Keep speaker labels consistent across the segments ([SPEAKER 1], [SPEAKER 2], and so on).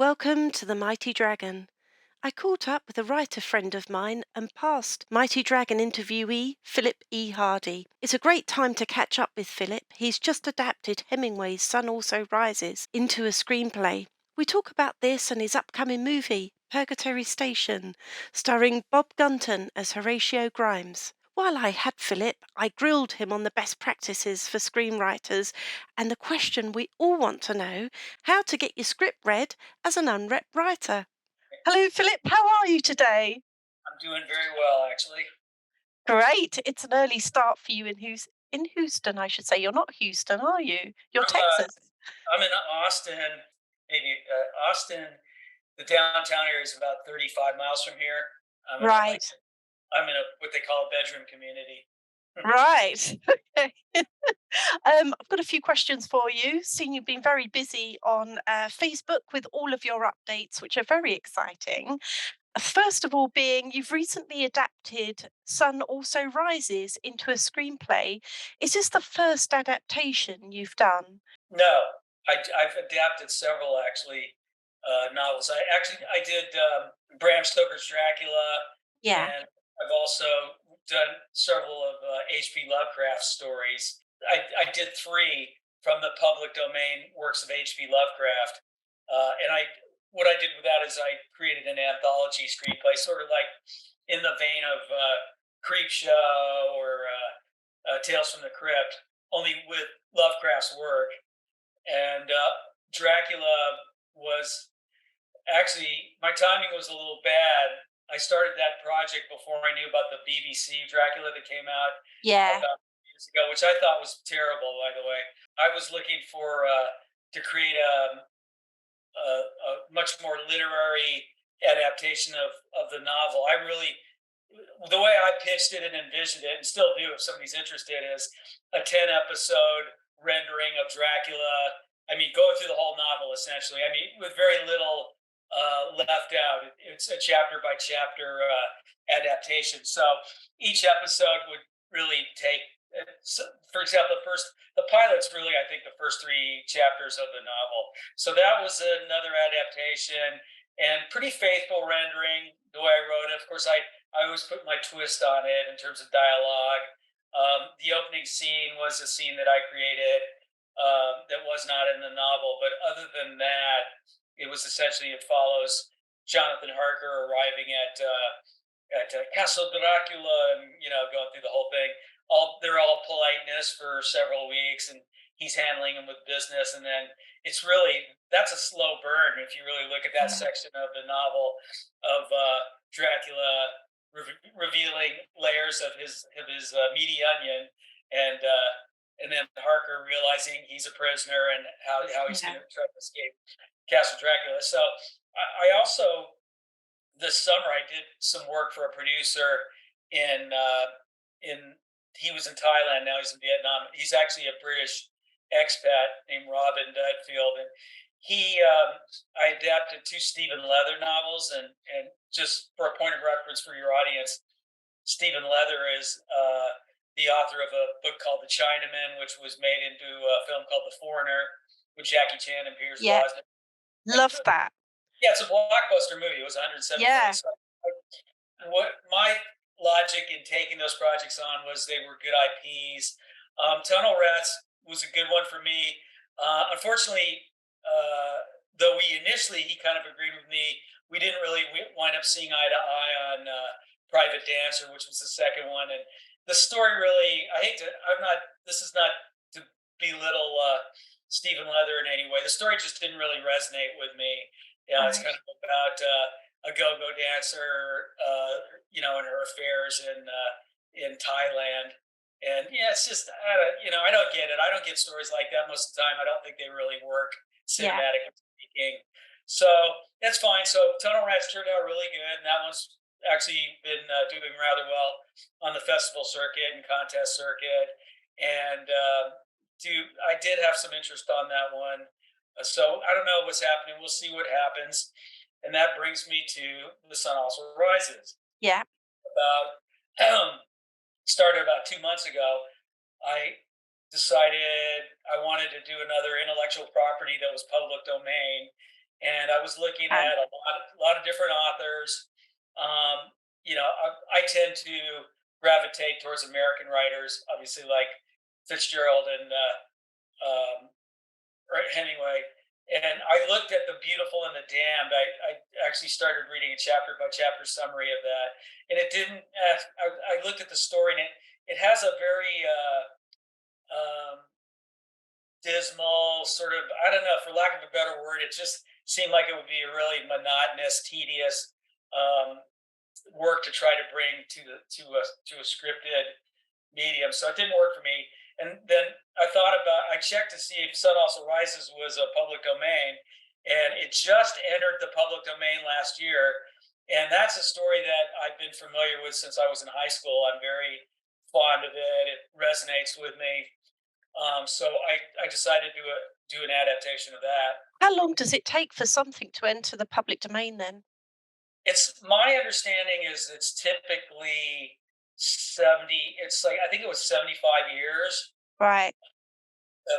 [SPEAKER 1] Welcome to the Mighty Dragon. I caught up with a writer friend of mine and past Mighty Dragon interviewee Philip E. Hardy. It's a great time to catch up with Philip. He's just adapted Hemingway's Sun Also Rises into a screenplay. We talk about this and his upcoming movie, Purgatory Station, starring Bob Gunton as Horatio Grimes. While I had Philip, I grilled him on the best practices for screenwriters and the question we all want to know: how to get your script read as an unrepped writer. Hello, Philip. How are you today?
[SPEAKER 2] I'm doing very well, actually.
[SPEAKER 1] Great. It's an early start for you in Houston, I should say. You're not Houston, are you? You're
[SPEAKER 2] I'm
[SPEAKER 1] Texas.
[SPEAKER 2] I'm in Austin, maybe Austin. The downtown area is about 35 miles from here. I'm in a, like
[SPEAKER 1] Right.
[SPEAKER 2] I'm in a what they call a bedroom community.
[SPEAKER 1] Right. Okay. I've got a few questions for you. Seeing you've been very busy on Facebook with all of your updates, which are very exciting. First of all, being you've recently adapted Sun Also Rises into a screenplay. Is this the first adaptation you've done?
[SPEAKER 2] No, I've adapted several actually novels. I did Bram Stoker's Dracula,
[SPEAKER 1] Yeah.
[SPEAKER 2] and I've also done several of H.P. Lovecraft stories. I did three from the public domain works of H.P. Lovecraft, and I what I did with that is I created an anthology screenplay, sort of like in the vein of Creep Show or Tales from the Crypt, only with Lovecraft's work. And Dracula was actually, my timing was a little bad. I started that project before I knew about the BBC Dracula that came out
[SPEAKER 1] Yeah.
[SPEAKER 2] about years ago, which I thought was terrible, by the way. I was looking for to create a much more literary adaptation of the novel. I really, the way I pitched it and envisioned it, and still do if somebody's interested, is a 10 episode rendering of Dracula. I mean, going through the whole novel essentially. I mean, with very little left out. It's a chapter by chapter adaptation. So each episode would really take, for example, the pilot's really, I think, the first three chapters of the novel. So that was another adaptation and pretty faithful rendering the way I wrote it. Of course, I always put my twist on it in terms of dialogue. The opening scene was a scene that I created that was not in the novel, but other than that, it was essentially it follows Jonathan Harker arriving at Castle Dracula and going through the whole thing. They're all politeness for several weeks, and he's handling them with business, and then it's really that's a slow burn if you really look at that
[SPEAKER 1] Yeah.
[SPEAKER 2] section of the novel of Dracula revealing layers of his meaty onion, and uh, and then Harker realizing he's a prisoner and how he's
[SPEAKER 1] Yeah.
[SPEAKER 2] going to try to escape Castle Dracula. So I also this summer I did some work for a producer in he was in Thailand, now he's in Vietnam. He's actually a British expat named Robin Dudfield, and I adapted two Stephen Leather novels, and just for a point of reference for your audience, Stephen Leather is the author of a book called The Chinaman, which was made into a film called The Foreigner with Jackie Chan and Pierce
[SPEAKER 1] Yeah.
[SPEAKER 2] Brosnan. And
[SPEAKER 1] Love that.
[SPEAKER 2] yeah, it's a blockbuster movie. It was 107 million.
[SPEAKER 1] Yeah.
[SPEAKER 2] So what my logic in taking those projects on was they were good IPs. Tunnel Rats was a good one for me. Unfortunately, though he kind of agreed with me, we didn't really wind up seeing eye to eye on Private Dancer, which was the second one. And the story really, I hate to, I'm not, this is not to belittle Stephen Leather in any way. The story just didn't really resonate with me. Yeah, it's
[SPEAKER 1] Right.
[SPEAKER 2] kind of about a go-go dancer, and her affairs in Thailand. And yeah, it's just I don't get it. I don't get stories like that most of the time. I don't think they really work
[SPEAKER 1] Yeah.
[SPEAKER 2] cinematically speaking. So that's fine. So Tunnel Rats turned out really good, and that one's actually been doing rather well on the festival circuit and contest circuit. And I did have some interest on that one. So I don't know what's happening. We'll see what happens. And that brings me to The Sun Also Rises.
[SPEAKER 1] Yeah.
[SPEAKER 2] About started about 2 months ago. I decided I wanted to do another intellectual property that was public domain, and I was looking
[SPEAKER 1] Okay.
[SPEAKER 2] at a lot of different authors. I tend to gravitate towards American writers, obviously like Fitzgerald and um, Hemingway. And I looked at The Beautiful and the Damned. I actually started reading a chapter by chapter summary of that, and it didn't. I looked at the story, and it has a very um, dismal sort of, I don't know, for lack of a better word, it just seemed like it would be a really monotonous, tedious um, work to try to bring to a scripted medium. So it didn't work for me. And then I checked to see if Sun Also Rises was a public domain, and it just entered the public domain last year. And that's a story that I've been familiar with since I was in high school. I'm very fond of it. It resonates with me. So I decided to do an adaptation of that.
[SPEAKER 1] How long does it take for something to enter the public domain then?
[SPEAKER 2] It's my understanding is it's typically 70. It's like I think it was 75 years.
[SPEAKER 1] Right.
[SPEAKER 2] The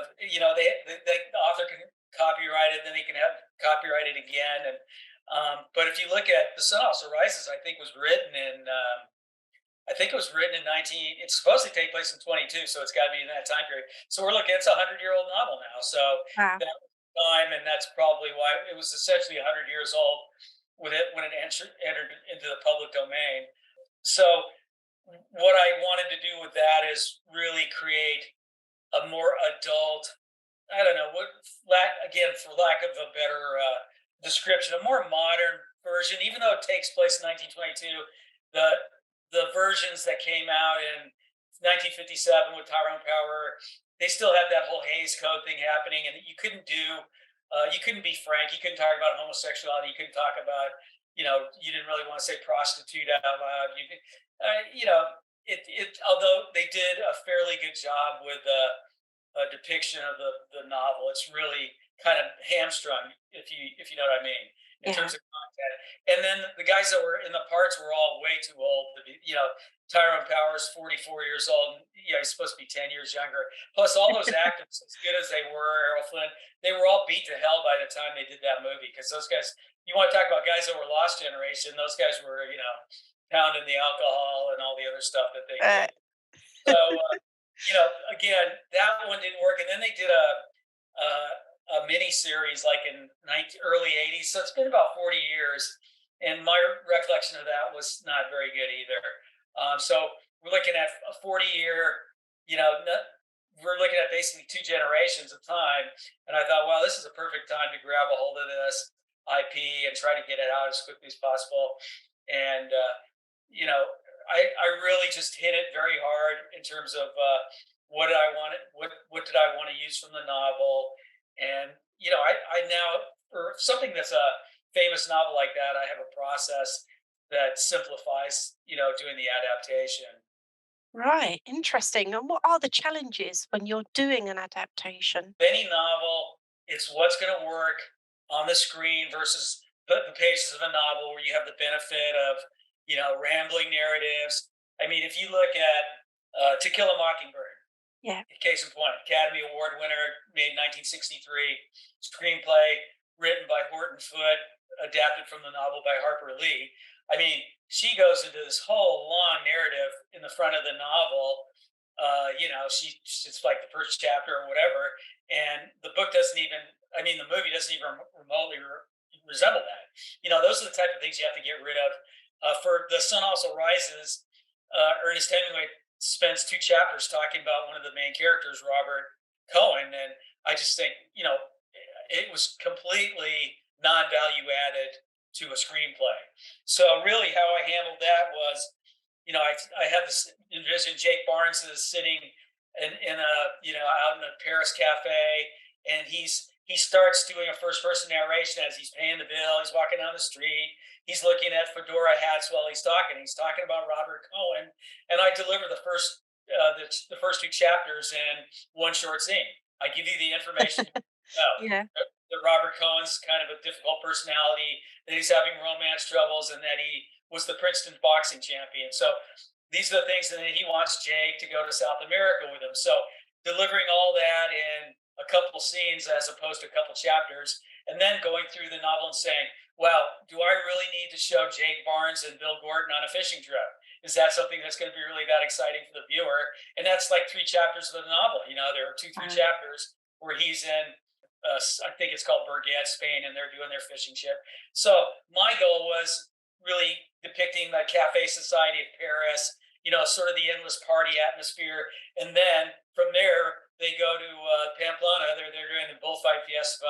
[SPEAKER 2] author can copyright it, then he can have copyright it again. And but if you look at The Sun Also Rises, I think it was written in 19. It's supposed to take place in 22, so it's got to be in that time period. So we're looking. It's a 100-year-old novel now. So
[SPEAKER 1] Wow.
[SPEAKER 2] that was the time, and that's probably why it was essentially 100 years old when it entered into the public domain. So what I wanted to do with that is really create a more adult. I don't know what. Again, for lack of a better description, a more modern version. Even though it takes place in 1922, the the versions that came out in 1957 with Tyrone Power, they still have that whole Hayes Code thing happening, and you couldn't be frank. You couldn't talk about homosexuality. You couldn't talk about, you didn't really want to say prostitute out loud. You know, although they did a fairly good job with a depiction of the novel, it's really kind of hamstrung, if you know what I mean, in
[SPEAKER 1] Yeah.
[SPEAKER 2] terms of content. And then the guys that were in the parts were all way too old to be. Tyrone Power's 44 years old. And, he's supposed to be 10 years younger. Plus, all those actors, as good as they were, Errol Flynn, they were all beat to hell by the time they did that movie. Because those guys, you want to talk about guys that were lost generation? Those guys were, pounding the alcohol and all the other stuff that they
[SPEAKER 1] Uh,
[SPEAKER 2] did. So, again, that one didn't work. And then they did a mini series like in early 80s. So it's been about 40 years. And my recollection of that was not very good either. So we're looking at a 40-year, we're looking at basically two generations of time. And I thought, wow, this is a perfect time to grab a hold of this IP and try to get it out as quickly as possible. And, I really just hit it very hard in terms of what did I want, what did I want to use from the novel. And, I now, for something that's a famous novel like that, I have a process that simplifies, doing the adaptation.
[SPEAKER 1] right. Interesting. And what are the challenges when you're doing an adaptation?
[SPEAKER 2] Any novel, it's what's going to work on the screen versus the pages of a novel where you have the benefit of, rambling narratives. I mean, if you look at To Kill a Mockingbird,
[SPEAKER 1] Yeah.
[SPEAKER 2] case in point, Academy Award winner, made 1963, screenplay written by Horton Foote, adapted from the novel by Harper Lee. I mean, she goes into this whole long narrative in the front of the novel. It's like the first chapter or whatever, and the book doesn't even. I mean, the movie doesn't even remotely resemble that. Those are the type of things you have to get rid of. For The Sun Also Rises, Ernest Hemingway spends two chapters talking about one of the main characters, Robert Cohen, and I just think it was completely non-value added to a screenplay. So really, how I handled that was, I had this envision Jake Barnes is sitting in a out in a Paris cafe, and he starts doing a first person narration as he's paying the bill. He's walking down the street. He's looking at fedora hats while he's talking. He's talking about Robert Cohen, and I deliver the first two chapters in one short scene. I give you the information.
[SPEAKER 1] Yeah.
[SPEAKER 2] That Robert Cohen's kind of a difficult personality, that he's having romance troubles, and that he was the Princeton boxing champion. So these are the things, and then he wants Jake to go to South America with him. So delivering all that in a couple scenes as opposed to a couple chapters. and then going through the novel and saying, well, do I really need to show Jake Barnes and Bill Gordon on a fishing trip? Is that something that's going to be really that exciting for the viewer? And that's like 3 chapters of the novel. There are two, three
[SPEAKER 1] Wow.
[SPEAKER 2] chapters where he's in, I think it's called Burgett, Spain, and they're doing their fishing ship. So my goal was really depicting the cafe society of Paris, sort of the endless party atmosphere. And then from there, they go to Pamplona. They're doing the bullfight fiesta,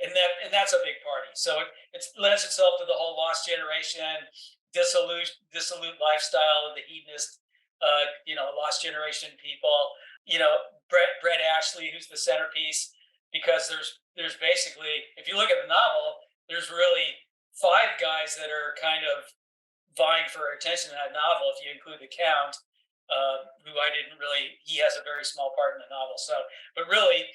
[SPEAKER 2] and that's a big party. So it lends itself to the whole lost generation, dissolute lifestyle of the hedonist, lost generation people. Brett Ashley, who's the centerpiece, because there's basically, if you look at the novel, there's really 5 guys that are kind of vying for attention in that novel, if you include the Count, who I didn't really. He has a very small part in the novel. So, but really,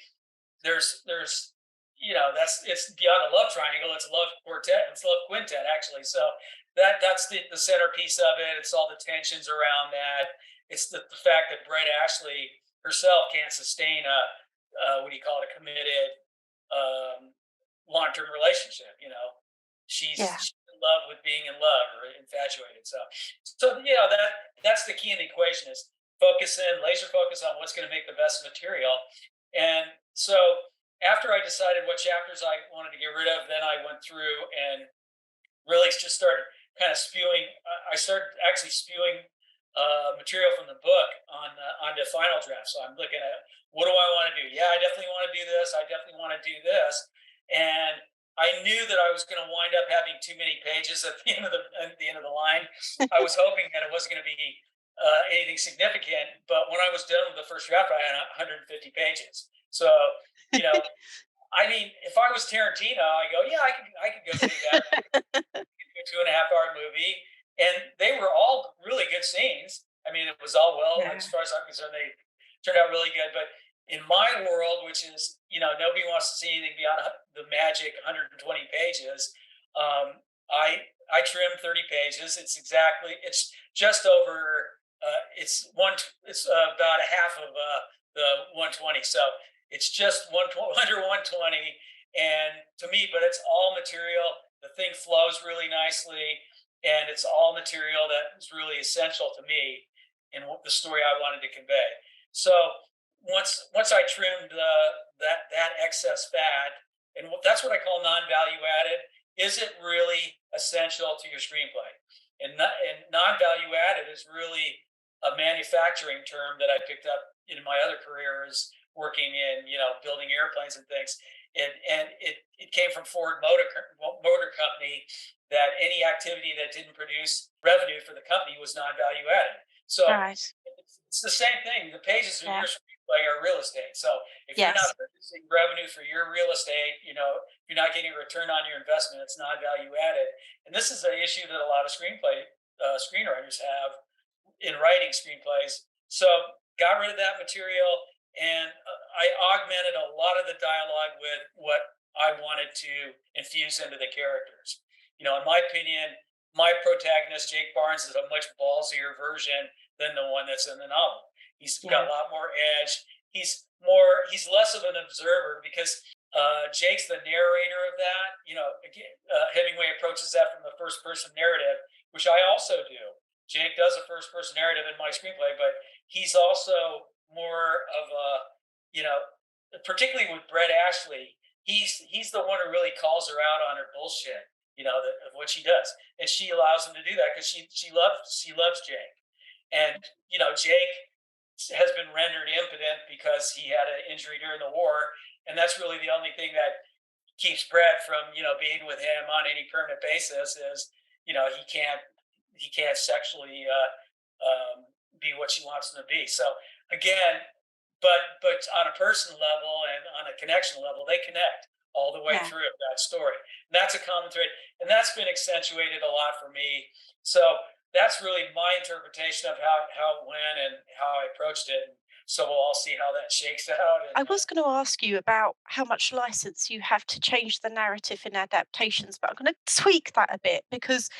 [SPEAKER 2] that's it's beyond a love triangle. It's a love quartet. It's a love quintet actually. So that's the centerpiece of it. It's all the tensions around that. It's the fact that Brett Ashley herself can't sustain what do you call it, a committed long-term relationship.
[SPEAKER 1] Yeah.
[SPEAKER 2] She's in love with being in love or infatuated. So that's the key in the equation is laser focus on what's going to make the best material. And so after I decided what chapters I wanted to get rid of, then I went through and really just started kind of spewing. I started actually spewing material from the book onto final draft. So I'm looking at what do I want to do? Yeah, I definitely want to do this. I definitely want to do this. And I knew that I was going to wind up having too many pages at the end of the line. I was hoping that it wasn't going to be anything significant, but when I was done with the first draft, I had 150 pages. So, you know, I mean, if I was Tarantino, I go, yeah, I could go do that. A 2.5 hour movie, and they were all really good scenes. I mean, it was all well
[SPEAKER 1] Yeah.
[SPEAKER 2] as far as I'm concerned. They turned out really good, but in my world, which is nobody wants to see anything beyond the magic 120 pages. I trimmed 30 pages. It's just over. It's about a half of the 120. So it's just under 120, and to me, but it's all material. The thing flows really nicely, and it's all material that is really essential to me in the story I wanted to convey. So once I trimmed that excess fat, and that's what I call non-value added. Is it really essential to your screenplay? And non-value added is really a manufacturing term that I picked up in my other careers, working in building airplanes and things. And it came from Ford Motor Company, that any activity that didn't produce revenue for the company was non-value added. So
[SPEAKER 1] Right.
[SPEAKER 2] it's the same thing. The pages in
[SPEAKER 1] Yeah.
[SPEAKER 2] your screenplay are real estate. So if you're
[SPEAKER 1] Yes.
[SPEAKER 2] not producing revenue for your real estate, if you're not getting a return on your investment, it's non-value added. And this is an issue that a lot of screenwriters have in writing screenplays. So got rid of that material, and I augmented a lot of the dialogue with what I wanted to infuse into the characters. In my opinion, my protagonist, Jake Barnes, is a much ballsier version than the one that's in the novel. He's got
[SPEAKER 1] Yeah.
[SPEAKER 2] a lot more edge. He's less of an observer because Jake's the narrator of that. Again, Hemingway approaches that from the first person narrative, which I also do. Jake does a first person narrative in my screenplay, but he's also more of a, particularly with Brett Ashley, he's the one who really calls her out on her bullshit, of what she does, and she allows him to do that because she loves Jake, and Jake has been rendered impotent because he had an injury during the war, and that's really the only thing that keeps Brett from being with him on any permanent basis is he can't sexually be what she wants him to be. So again, but on a personal level and on a connection level, they connect all the way
[SPEAKER 1] Yeah.
[SPEAKER 2] through that story. And that's a common thread, and that's been accentuated a lot for me. So that's really my interpretation of how it went and how I approached it. So we'll all see how that shakes out. And
[SPEAKER 1] I was going to ask you about how much license you have to change the narrative in adaptations, but I'm going to tweak that a bit because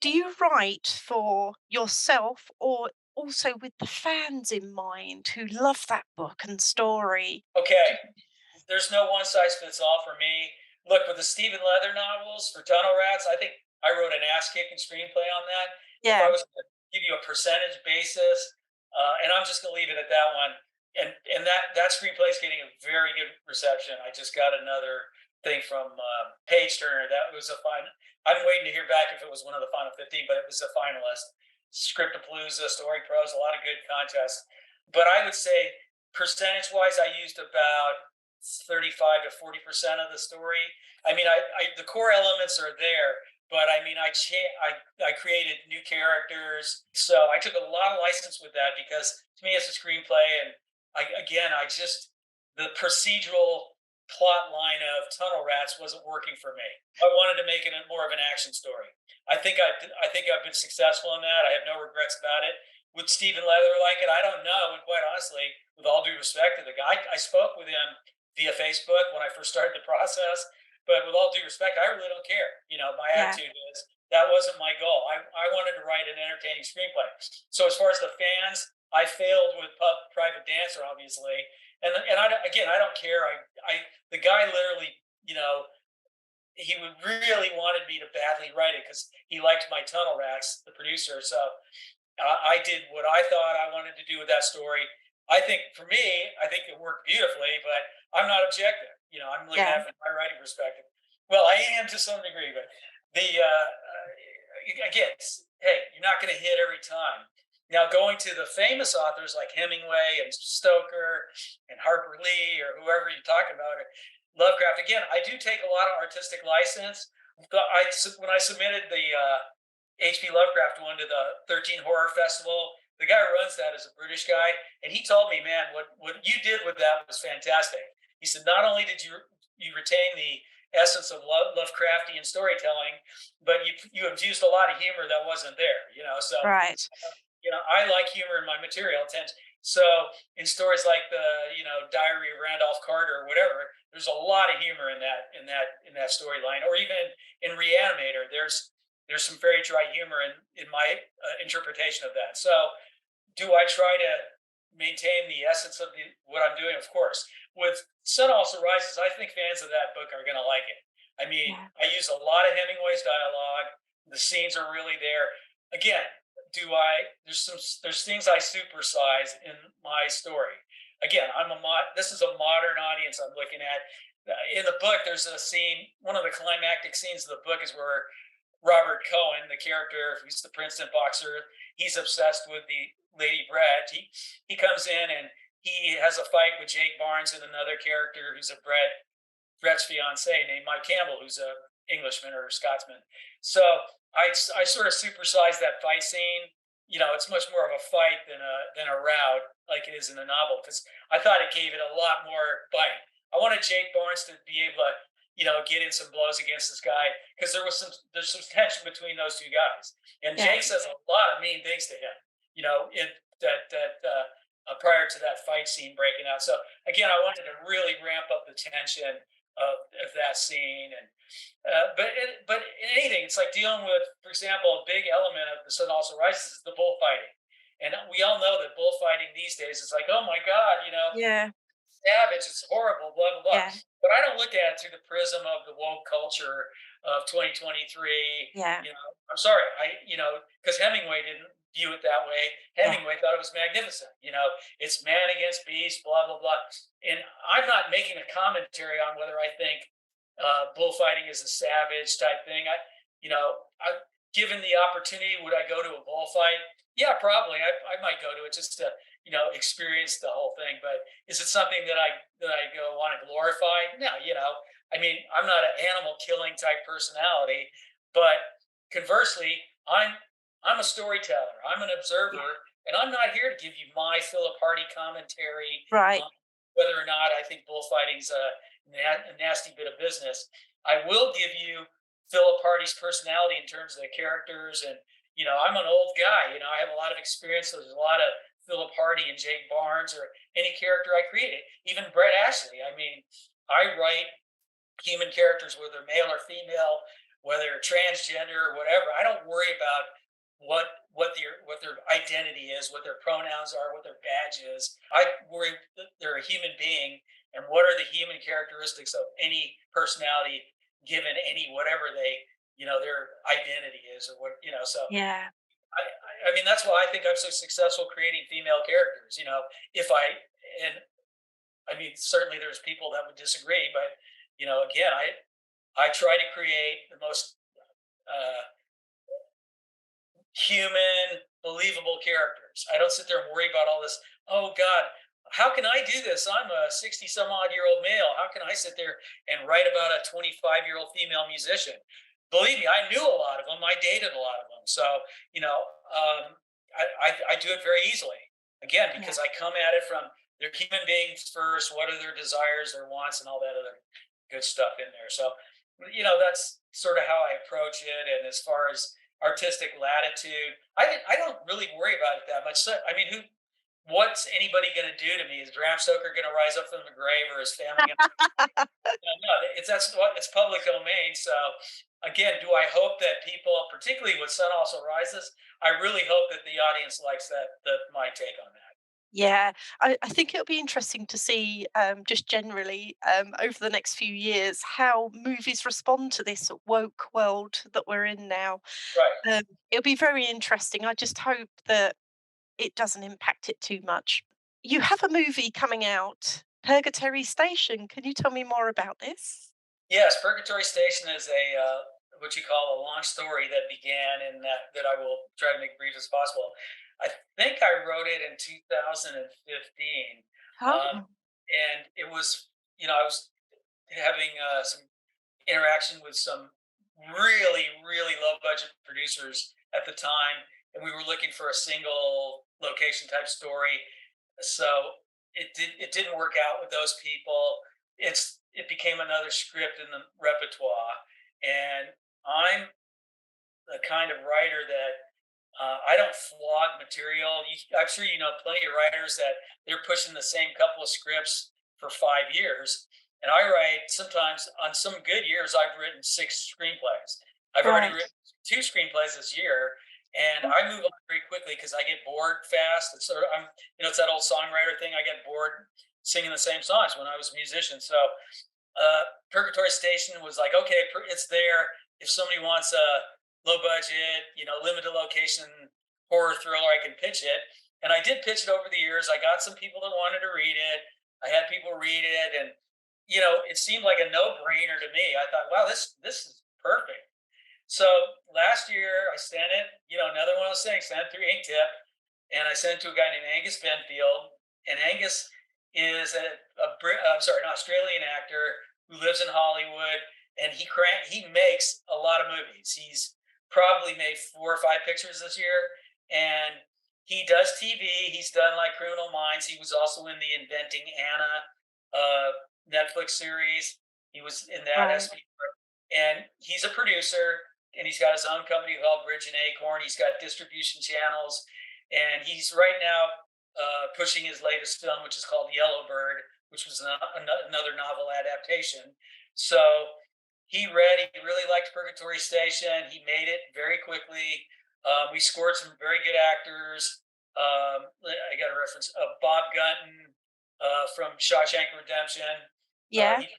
[SPEAKER 1] do you write for yourself or also with the fans in mind who love that book and story?
[SPEAKER 2] okay, there's no one size fits all for me. Look, with the Stephen Leather novels for Tunnel Rats, I think I wrote an ass kicking screenplay on that. If I
[SPEAKER 1] Yeah.
[SPEAKER 2] was to give you a percentage basis, and I'm just going to leave it at that one. And that screenplay is getting a very good reception. I just got another thing from Page Turner. That was a fine. I'm waiting to hear back if it was one of the final 15, but it was a finalist. Scriptapalooza, Story Pros, a lot of good contests. But I would say percentage wise, I used about 35 to 40% of the story. I mean, the core elements are there, but I mean, I created new characters, so I took a lot of license with that because to me, it's a screenplay, and I just the procedural plot line of Tunnel Rats wasn't working for me. I wanted to make it more of an action story. I think I've been successful in that. I have no regrets about it. Would Stephen Leather like it? I don't know. And quite honestly, with all due respect to the guy, I spoke with him via Facebook when I first started the process. But with all due respect, I really don't care. You know, my
[SPEAKER 1] Yeah.
[SPEAKER 2] attitude is that wasn't my goal. I wanted to write an entertaining screenplay. So as far as the fans, I failed with Private Dancer, obviously, and again, I don't care. The guy literally, you know, he would really wanted me to badly write it because he liked my Tunnel Rats, the producer. So I did what I thought I wanted to do with that story. I think for me, I think it worked beautifully, but I'm not objective. You know, I'm looking
[SPEAKER 1] Yeah.
[SPEAKER 2] at it from my writing perspective. Well, I am to some degree, but again, hey, you're not going to hit every time. Now, going to the famous authors like Hemingway and Stoker and Harper Lee or whoever you're talking about, or Lovecraft, again, I do take a lot of artistic license. When I submitted the H.P. Lovecraft one to the 13 Horror Festival. The guy who runs that is a British guy, and he told me, "Man, what you did with that was fantastic." He said, "Not only did you retain the essence of Lovecraftian storytelling, but you infused a lot of humor that wasn't there." You know, so
[SPEAKER 1] Right.
[SPEAKER 2] I like humor in my material. So in stories like the Diary of Randolph Carter or whatever, there's a lot of humor in that storyline, or even in Reanimator, there's some very dry humor in my interpretation of that. So do I try to maintain the essence of what I'm doing? Of course. With Sun Also Rises, I think fans of that book are going to like it. I mean,
[SPEAKER 1] Yeah.
[SPEAKER 2] I use a lot of Hemingway's dialogue. The scenes are really there. Again, do I? There's things I supersize in my story. Again, this is a modern audience I'm looking at. In the book, there's a scene. One of the climactic scenes of the book is where Robert Cohen, the character who's the Princeton boxer, he's obsessed with the Lady Brett. He comes in and he has a fight with Jake Barnes and another character who's Brett's fiance named Mike Campbell, who's a Englishman or a Scotsman. So I sort of supersize that fight scene. You know, it's much more of a fight than a rout like it is in the novel because I thought it gave it a lot more bite. I wanted Jake Barnes to be able to get in some blows against this guy because there's some tension between those two guys. And
[SPEAKER 1] Yeah.
[SPEAKER 2] Jake says a lot of mean things to him, prior to that fight scene breaking out. So again, I wanted to really ramp up the tension of that scene. And but in anything, it's like dealing with, for example, a big element of The Sun Also Rises is the bullfighting. And we all know that bullfighting these days is like, oh my God,
[SPEAKER 1] Yeah.
[SPEAKER 2] savage, it's horrible, blah, blah, blah.
[SPEAKER 1] Yeah.
[SPEAKER 2] But I don't look at it through the prism of the woke culture of 2023.
[SPEAKER 1] Yeah.
[SPEAKER 2] I'm sorry, because Hemingway didn't view it that way.
[SPEAKER 1] Yeah.
[SPEAKER 2] Hemingway thought it was magnificent. It's man against beast, blah, blah, blah. And I'm not making a commentary on whether I think bullfighting is a savage type thing. Given the opportunity, would I go to a bullfight? Yeah, probably. I might go to it just to experience the whole thing. But is it something that I go want to glorify? No, I mean, I'm not an animal killing type personality, but conversely, I'm a storyteller. I'm an
[SPEAKER 1] Yeah.
[SPEAKER 2] observer, and I'm not here to give you my Philip Hardy commentary
[SPEAKER 1] Right.
[SPEAKER 2] on whether or not I think bullfighting's a nasty bit of business. I will give you Philip Hardy's personality in terms of the characters, and I'm an old guy. I have a lot of experience. So there's a lot of Philip Hardy and Jake Barnes or any character I created, even Brett Ashley. I mean, I write human characters, whether male or female, whether transgender or whatever. I don't worry about what their identity is, what their pronouns are, what their badge is. I worry that they're a human being, and what are the human characteristics of any personality given any whatever their identity is or what. So
[SPEAKER 1] Yeah.
[SPEAKER 2] I mean that's why I think I'm so successful creating female characters. If I and I mean certainly there's people that would disagree, but again I try to create the most uh, human, believable characters. I don't sit there and worry about all this. Oh God, how can I do this? I'm a 60 some odd year old male. How can I sit there and write about a 25-year-old female musician? Believe me, I knew a lot of them. I dated a lot of them. So, you know, um, I do it very easily. Again,
[SPEAKER 1] Yeah.
[SPEAKER 2] because I come at it from they're human beings first. What are their desires, their wants, and all that other good stuff in there. So, that's sort of how I approach it. And as far as artistic latitude. I don't really worry about it that much. So, I mean, what's anybody going to do to me? Is Bram Stoker going to rise up from the grave, or his family going to? No, it's public domain. So again, do I hope that people, particularly with Sun Also Rises, I really hope that the audience likes that my take on that.
[SPEAKER 1] Yeah, I think it'll be interesting to see, just generally, over the next few years, how movies respond to this woke world that we're in now.
[SPEAKER 2] Right.
[SPEAKER 1] Um, it'll be very interesting. I just hope that it doesn't impact it too much. You have a movie coming out, Purgatory Station. Can you tell me more about this?
[SPEAKER 2] Yes, Purgatory Station is a what you call a long story that began, and that I will try to make brief as possible. I think I wrote it in 2015,
[SPEAKER 1] Oh,
[SPEAKER 2] and it was I was having some interaction with some really really low budget producers at the time, and we were looking for a single location type story. So it didn't work out with those people. It became another script in the repertoire, and I'm the kind of writer that I don't flog material. I'm sure you know plenty of writers that they're pushing the same couple of scripts for 5 years, and I write sometimes on some good years I've written 6 screenplays. I've already
[SPEAKER 1] right.
[SPEAKER 2] written 2 screenplays this year, and
[SPEAKER 1] Oh,
[SPEAKER 2] I move on very quickly because I get bored fast. It's sort of it's that old songwriter thing. I get bored singing the same songs when I was a musician. So Purgatory Station was like, okay, it's there. If somebody wants a low budget, limited location horror thriller, I can pitch it. And I did pitch it over the years. I got some people that wanted to read it. I had people read it, and it seemed like a no-brainer to me. I thought, wow, this is perfect. So last year I sent it, another one of those things, sent it through Ink Tip, and I sent it to a guy named Angus Benfield. And Angus is I'm sorry, an Australian actor who lives in Hollywood, and he makes a lot of movies. He's probably made 4 or 5 pictures this year, and he does TV. He's done like Criminal Minds. He was also in the Inventing Anna Netflix series. He was in that
[SPEAKER 1] right.
[SPEAKER 2] SB, and he's a producer, and he's got his own company called Bridge and Acorn. He's got distribution channels, and he's right now pushing his latest film, which is called Yellowbird, which was another novel adaptation. So he really liked Purgatory Station. He made it very quickly. We scored some very good actors. I got a reference of Bob Gunton from Shawshank Redemption.
[SPEAKER 1] Yeah,
[SPEAKER 2] He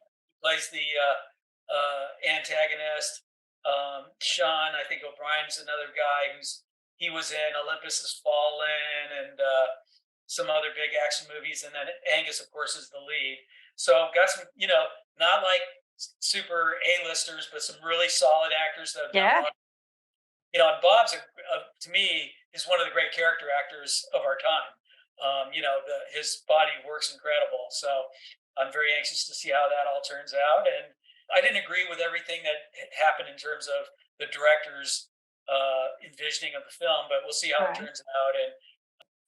[SPEAKER 2] plays the antagonist. Sean, I think O'Brien's another guy he was in Olympus Has Fallen and some other big action movies, and then Angus, of course, is the lead. So got some, not like super A-listers, but some really solid actors that have done a
[SPEAKER 1] yeah,
[SPEAKER 2] lot. And Bob's to me is one of the great character actors of our time. His body of work's incredible. So I'm very anxious to see how that all turns out. And I didn't agree with everything that happened in terms of the director's envisioning of the film, but we'll see how it
[SPEAKER 1] right.
[SPEAKER 2] turns out. And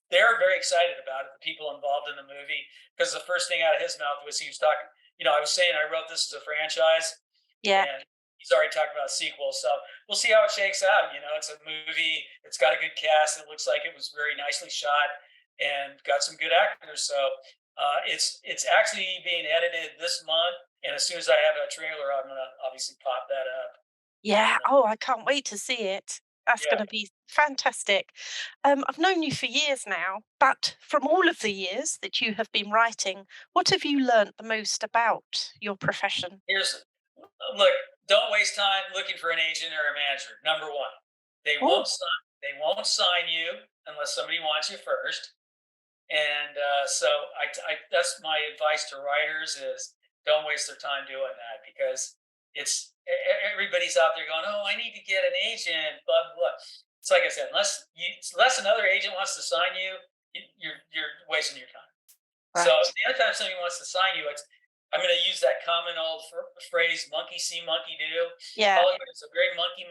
[SPEAKER 2] they're very excited about it, the people involved in the movie, because the first thing out of his mouth was he was talking, I was saying I wrote this as a franchise,
[SPEAKER 1] Yeah,
[SPEAKER 2] and he's already talking about a sequel. So we'll see how it shakes out. It's a movie, it's got a good cast, it looks like it was very nicely shot and got some good actors. So it's actually being edited this month, and as soon as I have a trailer, I'm gonna obviously pop that up.
[SPEAKER 1] yeah.
[SPEAKER 2] And
[SPEAKER 1] Oh, I can't wait to see it. That's going
[SPEAKER 2] Yeah.
[SPEAKER 1] to be fantastic. I've known you for years now, but from all of the years that you have been writing, what have you learnt the most about your profession?
[SPEAKER 2] Here's look. Don't waste time looking for an agent or a manager. Number one, they
[SPEAKER 1] Oh,
[SPEAKER 2] won't sign. They won't sign you unless somebody wants you first. And so that's my advice to writers is don't waste their time doing that because everybody's out there going, oh, I need to get an agent, blah blah. It's like I said, unless another agent wants to sign you, you're wasting your time. So
[SPEAKER 1] right.
[SPEAKER 2] the other time somebody wants to sign you, I'm going to use that common old phrase, monkey see, monkey do.
[SPEAKER 1] Yeah,
[SPEAKER 2] Hollywood is a very monkey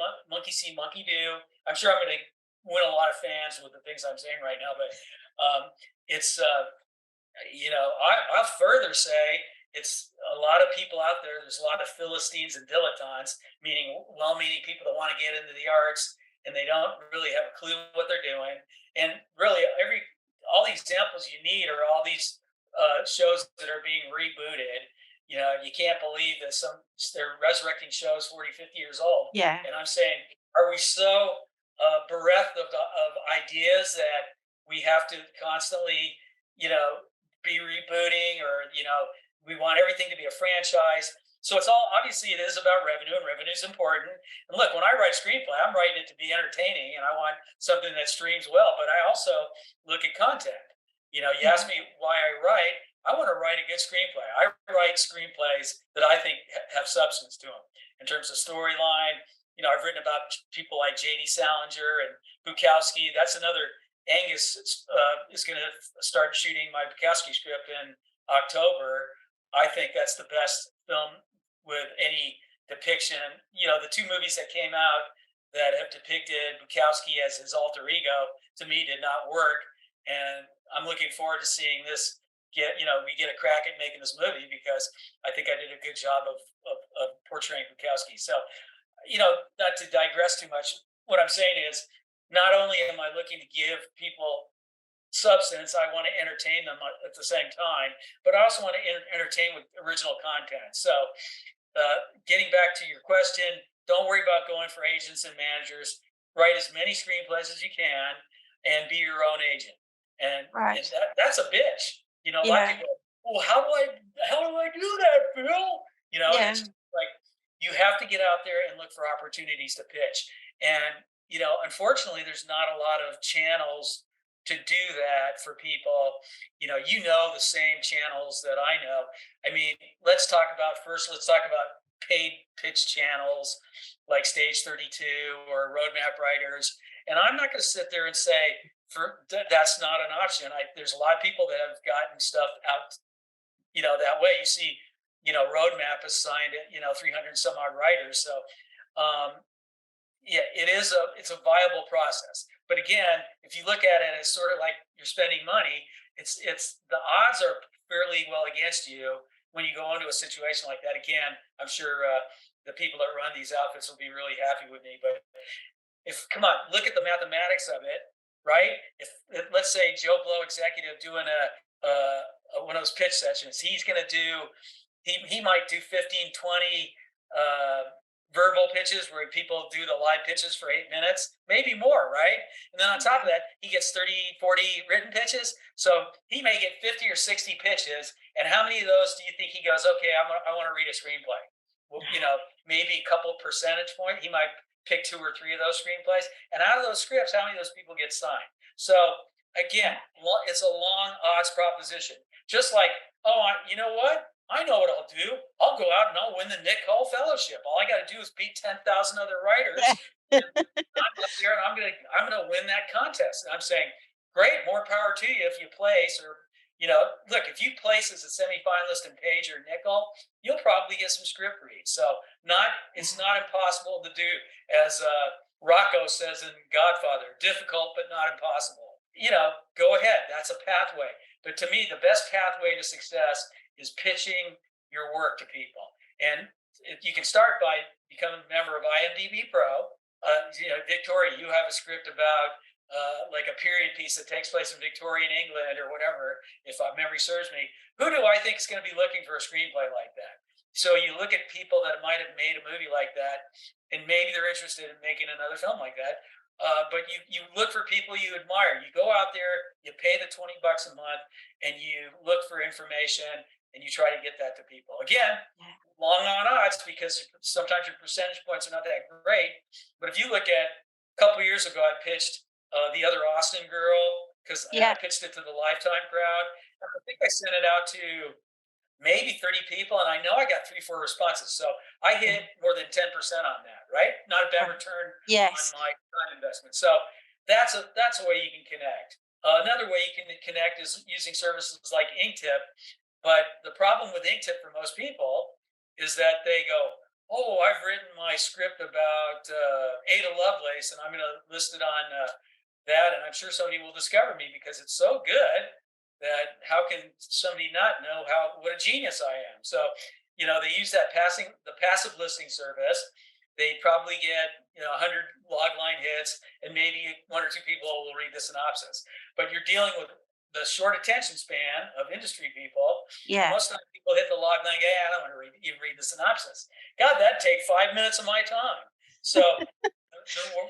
[SPEAKER 2] see, monkey do. I'm sure I'm going to win a lot of fans with the things I'm saying right now, but it's, I'll further say it's a lot of people out there. There's a lot of Philistines and dilettantes, meaning well meaning people that want to get into the arts and they don't really have a clue what they're doing. And really, all the examples you need are all these shows that are being rebooted. You can't believe that they're resurrecting shows 40, 50 years old.
[SPEAKER 1] yeah,
[SPEAKER 2] And I'm saying, are we so bereft of ideas that we have to constantly, you know, be rebooting or, we want everything to be a franchise. So it's all obviously it is about revenue and revenue is important. And look, when I write screenplay, I'm writing it to be entertaining and I want something that streams well, but I also look at content. You
[SPEAKER 1] yeah,
[SPEAKER 2] ask me why I write. I want to write a good screenplay. I write screenplays that I think have substance to them in terms of storyline. I've written about people like J.D. Salinger and Bukowski. That's another. Angus is going to start shooting my Bukowski script in October. I think that's the best film with any depiction. The two movies that came out that have depicted Bukowski as his alter ego to me did not work, and I'm looking forward to seeing this we get a crack at making this movie because I think I did a good job of portraying Bukowski. So, not to digress too much, what I'm saying is not only am I looking to give people substance, I want to entertain them at the same time, but I also want to entertain with original content. So, getting back to your question, don't worry about going for agents and managers. Write as many screenplays as you can and be your own agent. And
[SPEAKER 1] right.
[SPEAKER 2] that's a bitch. A lot of
[SPEAKER 1] Yeah,
[SPEAKER 2] people, well, how do I do that, Bill? And
[SPEAKER 1] yeah,
[SPEAKER 2] it's like you have to get out there and look for opportunities to pitch. And unfortunately, there's not a lot of channels to do that for people. The same channels that I know. I mean, let's talk about paid pitch channels like Stage 32 or Roadmap Writers. And I'm not going to sit there and say that's not an option. There's a lot of people that have gotten stuff out, that way. You see, Roadmap has signed it, 300 some odd writers. So, yeah, it's a viable process. But again, if you look at it as sort of like you're spending money, it's the odds are fairly well against you when you go into a situation like that. Again, I'm sure the people that run these outfits will be really happy with me. But if come on, look at the mathematics of it, right? If let's say Joe Blow executive doing one of those pitch sessions, he might do 15, 20 verbal pitches where people do the live pitches for 8 minutes, maybe more, right? And then on top of that, he gets 30, 40 written pitches. So he may get 50 or 60 pitches. And how many of those do you think he goes, okay, I want to read a screenplay? Well, maybe a couple percentage point. He might pick 2 or 3 of those screenplays. And out of those scripts, how many of those people get signed? So again, it's a long odds proposition. Just like, you know what? I know what I'll do. I'll go out and I'll win the Nick Hall Fellowship. All I got to do is beat 10,000 other writers. And I'm up there and I'm gonna win that contest. And I'm saying, great, more power to you if you place. Or look, if you place as a semifinalist in Page or Nickel, you'll probably get some script reads. So it's not impossible to do, as Rocco says in Godfather, difficult but not impossible. Go ahead. That's a pathway. But to me, the best pathway to success is pitching your work to people. And you can start by becoming a member of IMDb Pro. Victoria, you have a script about like a period piece that takes place in Victorian England or whatever, if my memory serves me. Who do I think is going to be looking for a screenplay like that? So you look at people that might have made a movie like that, and maybe they're interested in making another film like that. But you look for people you admire. You go out there, you pay the $20 a month, and you look for information, and you try to get that to people. Again,
[SPEAKER 1] Yeah.
[SPEAKER 2] long on odds because sometimes your percentage points are not that great. But if you look at a couple of years ago, I pitched the other Austin girl because and I
[SPEAKER 1] Yeah.
[SPEAKER 2] pitched it to the Lifetime crowd. I think I sent it out to maybe 30 people, and I know I got 3, 4 responses. So I
[SPEAKER 1] Yeah.
[SPEAKER 2] hit more than 10% on that, right? Not a bad
[SPEAKER 1] Right.
[SPEAKER 2] return on
[SPEAKER 1] Yes.
[SPEAKER 2] my time investment. So that's a way you can connect. Another way you can connect is using services like Inktip. But the problem with Inktip for most people is that they go, "Oh, I've written my script about Ada Lovelace, and I'm going to list it on that, and I'm sure somebody will discover me because it's so good that how can somebody not know how what a genius I am?" So, they use the passive listing service. They probably get 100 log line hits, and maybe 1 or 2 people will read the synopsis. But you're dealing with the short attention span of industry people. And
[SPEAKER 1] Yeah.
[SPEAKER 2] most of the time people hit the log line, yeah, I don't want to even read the synopsis. God, that'd take 5 minutes of my time. So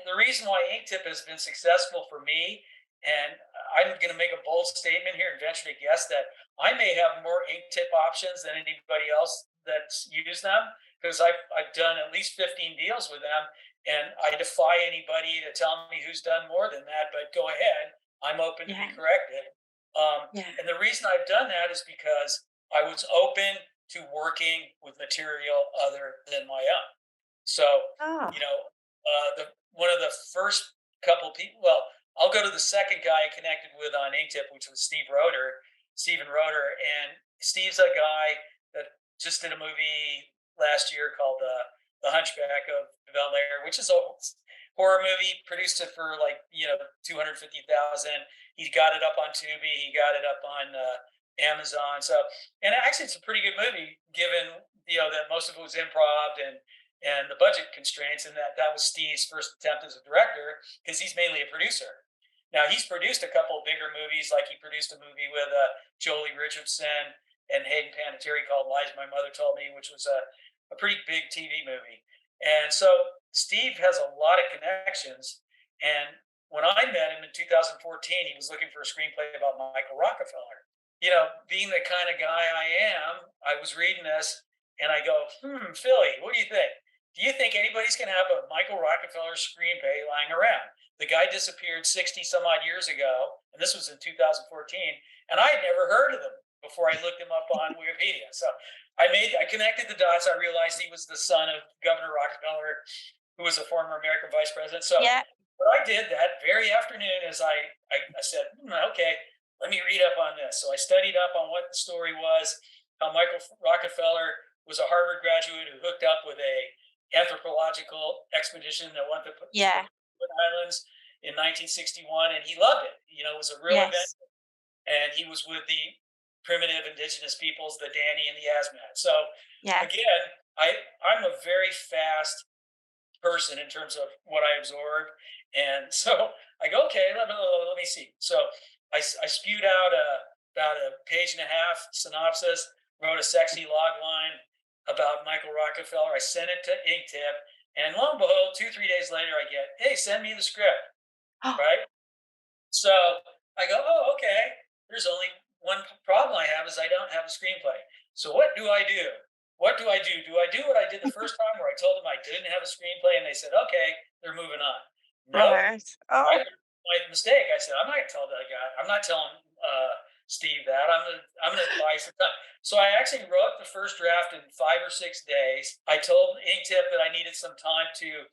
[SPEAKER 2] the reason why Inktip has been successful for me, and I'm going to make a bold statement here and venture to guess that I may have more Inktip options than anybody else that's used them because I've done at least 15 deals with them, and I defy anybody to tell me who's done more than that. But go ahead, I'm open to be
[SPEAKER 1] Yeah.
[SPEAKER 2] corrected.
[SPEAKER 1] Yeah.
[SPEAKER 2] And the reason I've done that is because I was open to working with material other than my own. So, you
[SPEAKER 1] Ah.
[SPEAKER 2] know, the one of the first couple people. Well, I'll go to the second guy I connected with on Inktip, which was Stephen Roeder, and Steve's a guy that just did a movie last year called The Hunchback of Bel Air, which is a horror movie. Produced it for like 250,000. He got it up on Tubi. He got it up on Amazon. So, and actually, it's a pretty good movie given that most of it was improv and the budget constraints, and that was Steve's first attempt as a director because he's mainly a producer. Now he's produced a couple of bigger movies, like he produced a movie with Jolie Richardson and Hayden Panettiere called "Lies My Mother Told Me," which was a pretty big TV movie. And so Steve has a lot of connections. And when I met him in 2014, he was looking for a screenplay about Michael Rockefeller. Being the kind of guy I am, I was reading this and I go, Philly, what do you think? Do you think anybody's going to have a Michael Rockefeller screenplay lying around? The guy disappeared 60 some odd years ago, and this was in 2014, and I had never heard of him before I looked him up on Wikipedia. So I connected the dots. I realized he was the son of Governor Rockefeller, who was a former American vice president. So
[SPEAKER 1] Yeah.
[SPEAKER 2] what I did that very afternoon is I said, okay, let me read up on this. So I studied up on what the story was, how Michael Rockefeller was a Harvard graduate who hooked up with a anthropological expedition that went to the
[SPEAKER 1] Yeah.
[SPEAKER 2] Islands in 1961, and he loved it. It was a real event,
[SPEAKER 1] Yes.
[SPEAKER 2] and he was with the primitive indigenous peoples, the Dani and the Asmat. So
[SPEAKER 1] Yeah.
[SPEAKER 2] again, I'm a very fast person in terms of what I absorb, and so I go, okay, let me see. So I spewed out about a page and a half synopsis, wrote a sexy log line about Michael Rockefeller. I sent it to Inktip, and lo and behold, 2, 3 days later, I get, hey, send me the script,
[SPEAKER 1] Oh,
[SPEAKER 2] right? So I go, oh, okay. There's only one problem I have is I don't have a screenplay. So what do I do? What do I do? Do I do what I did the first time where I told them I didn't have a screenplay and they said, okay, they're moving on? Nope.
[SPEAKER 1] right. Oh,
[SPEAKER 2] I my mistake. I said, I'm not gonna tell that guy. I'm not telling Steve that. I'm gonna buy some time. So I actually wrote the first draft in 5 or 6 days. I told Inktip that I needed some time to.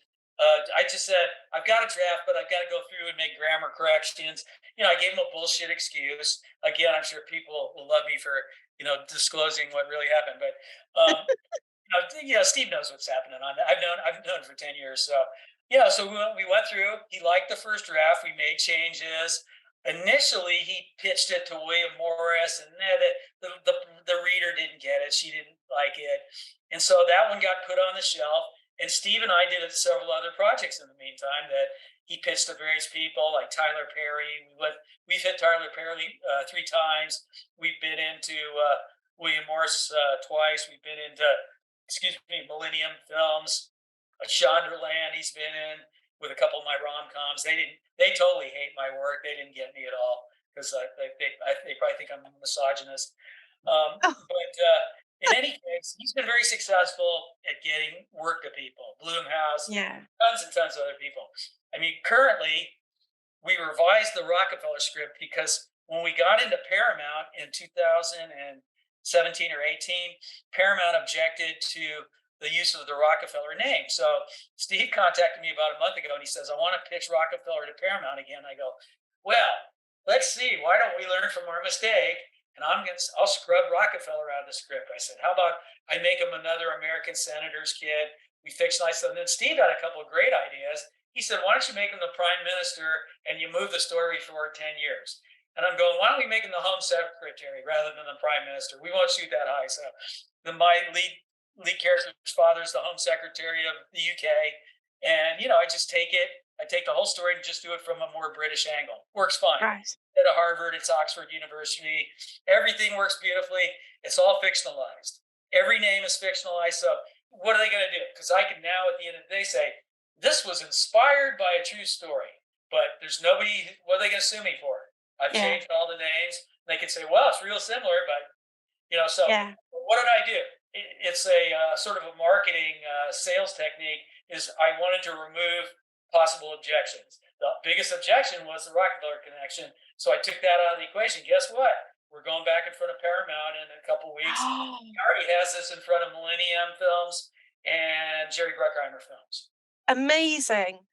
[SPEAKER 2] I just said I've got a draft, but I've got to go through and make grammar corrections. I gave him a bullshit excuse. Again, I'm sure people will love me for disclosing what really happened. But Steve knows what's happening on that. I've known him for 10 years. So so we went through. He liked the first draft. We made changes. Initially, he pitched it to William Morris, and the reader didn't get it. She didn't like it, and so that one got put on the shelf. And Steve and I did several other projects in the meantime that he pitched to various people, like Tyler Perry. We've hit Tyler Perry 3 times. We've been into William Morris twice. We've been into, excuse me, Millennium Films, Chandraland he's been in. with a couple of my rom coms. They totally hate my work. They didn't get me at all because they probably think I'm a misogynist.
[SPEAKER 1] Oh,
[SPEAKER 2] But in any case, he's been very successful at getting work to people. Bloomhouse,
[SPEAKER 1] yeah.
[SPEAKER 2] tons and tons of other people. I mean, currently we revised the Rockefeller script because when we got into Paramount in 2017 or 18, Paramount objected to the use of the Rockefeller name. So Steve contacted me about a month ago and he says, I want to pitch Rockefeller to Paramount again. I go, well, let's see. Why don't we learn from our mistake? And I'll scrub Rockefeller out of the script. I said, how about I make him another American senator's kid? We fictionalize them. And then Steve had a couple of great ideas. He said, why don't you make him the prime minister and you move the story forward 10 years? And I'm going, why don't we make him the home secretary rather than the prime minister? We won't shoot that high. So my lead character's father's the home secretary of the UK. And, I just I take the whole story and just do it from a more British angle. Works fine.
[SPEAKER 1] Right.
[SPEAKER 2] At Harvard, it's Oxford University. Everything works beautifully. It's all fictionalized. Every name is fictionalized. So what are they going to do? Because I can now, at the end of the day, say, this was inspired by a true story, but there's nobody. What are they going to sue me for? I've
[SPEAKER 1] Yeah.
[SPEAKER 2] changed all the names. They can say, well, it's real similar, but So
[SPEAKER 1] Yeah.
[SPEAKER 2] what did I do? It's a sort of a marketing sales technique. Is I wanted to remove possible objections. The biggest objection was the Rockefeller connection, so I took that out of the equation. Guess what? We're going back in front of Paramount in a couple weeks. He already has this in front of Millennium Films and Jerry Bruckheimer Films.
[SPEAKER 1] Amazing.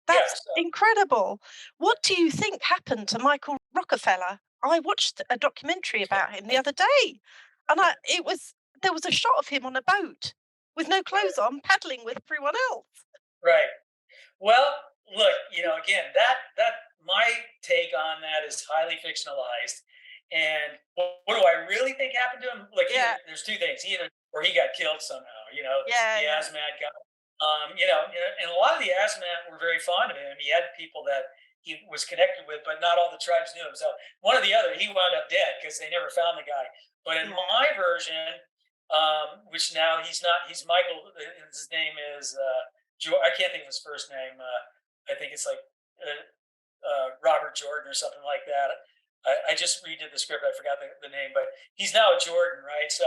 [SPEAKER 2] Yeah,
[SPEAKER 1] That's incredible. What do you think happened to Michael Rockefeller? I watched a documentary about him the other day, and there was a shot of him on a boat with no clothes on, paddling with everyone else.
[SPEAKER 2] right. Well, look, again, that my take on that is highly fictionalized. And what do I really think happened to him? Like,
[SPEAKER 1] Yeah,
[SPEAKER 2] there's two things: either or he got killed somehow.
[SPEAKER 1] yeah,
[SPEAKER 2] The
[SPEAKER 1] yeah,
[SPEAKER 2] asthmat guy. And a lot of the asthmat were very fond of him. He had people that he was connected with, but not all the tribes knew him. So one or the other, he wound up dead because they never found the guy. But in
[SPEAKER 1] yeah.
[SPEAKER 2] my version, which now he's not, he's Michael. His name is I can't think of his first name. I think it's like Robert Jordan or something like that. I just redid the script. I forgot the name, but he's now a Jordan, right? So